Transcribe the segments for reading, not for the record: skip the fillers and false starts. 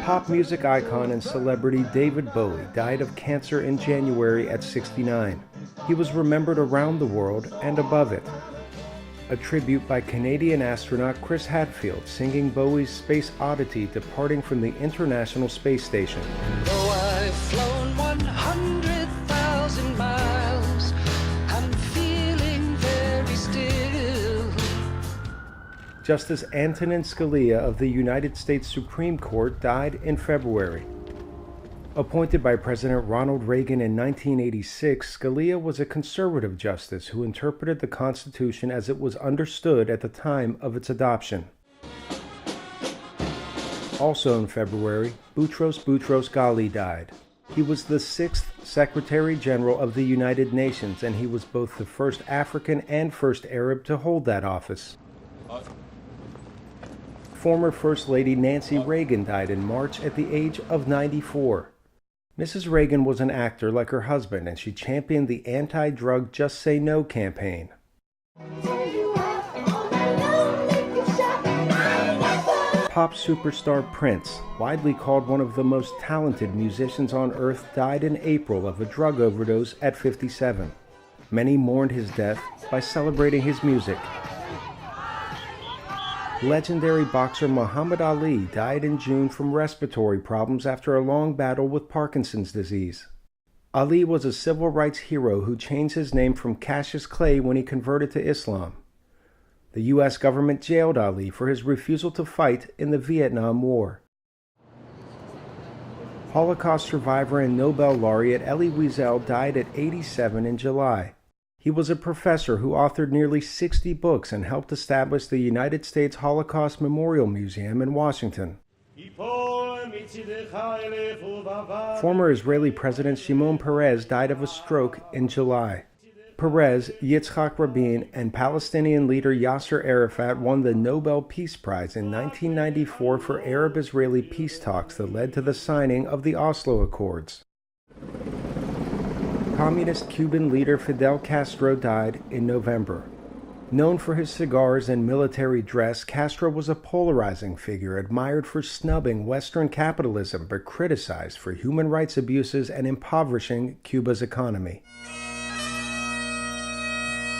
Pop music icon and celebrity David Bowie died of cancer in January at 69. He was remembered around the world and above it. A tribute by Canadian astronaut Chris Hadfield singing Bowie's Space Oddity departing from the International Space Station. Though I've flown 100,000 miles, I'm feeling very still. Justice Antonin Scalia of the United States Supreme Court died in February. Appointed by President Ronald Reagan in 1986, Scalia was a conservative justice who interpreted the Constitution as it was understood at the time of its adoption. Also in February, Boutros Ghali died. He was the 6th Secretary General of the United Nations, and he was both the first African and first Arab to hold that office. Former First Lady Nancy Reagan died in March at the age of 94. Mrs. Reagan was an actor like her husband, and she championed the anti-drug Just Say No campaign. Pop superstar Prince, widely called one of the most talented musicians on earth, died in April of a drug overdose at 57. Many mourned his death by celebrating his music. Legendary boxer Muhammad Ali died in June from respiratory problems after a long battle with Parkinson's disease. Ali was a civil rights hero who changed his name from Cassius Clay when he converted to Islam. The U.S. government jailed Ali for his refusal to fight in the Vietnam War. Holocaust survivor and Nobel laureate Elie Wiesel died at 87 in July. He was a professor who authored nearly 60 books and helped establish the United States Holocaust Memorial Museum in Washington. Former Israeli President Shimon Peres died of a stroke in July. Peres, Yitzhak Rabin, and Palestinian leader Yasser Arafat won the Nobel Peace Prize in 1994 for Arab-Israeli peace talks that led to the signing of the Oslo Accords. Communist Cuban leader Fidel Castro died in November. Known for his cigars and military dress, Castro was a polarizing figure admired for snubbing Western capitalism but criticized for human rights abuses and impoverishing Cuba's economy.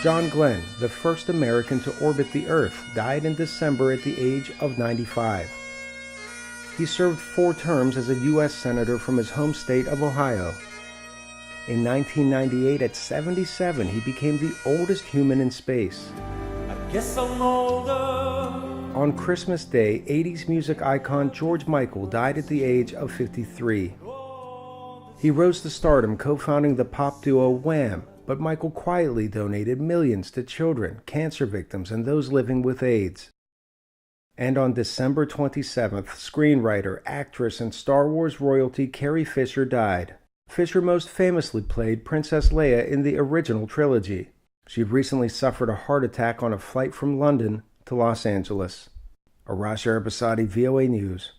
John Glenn, the first American to orbit the Earth, died in December at the age of 95. He served 4 terms as a U.S. Senator from his home state of Ohio. In 1998, at 77, he became the oldest human in space. I guess I'm older. On Christmas Day, 80s music icon George Michael died at the age of 53. He rose to stardom co-founding the pop duo Wham!, but Michael quietly donated millions to children, cancer victims, and those living with AIDS. And on December 27th, screenwriter, actress, and Star Wars royalty Carrie Fisher died. Fisher most famously played Princess Leia in the original trilogy. She recently suffered a heart attack on a flight from London to Los Angeles. Arash Arabasadi, VOA News.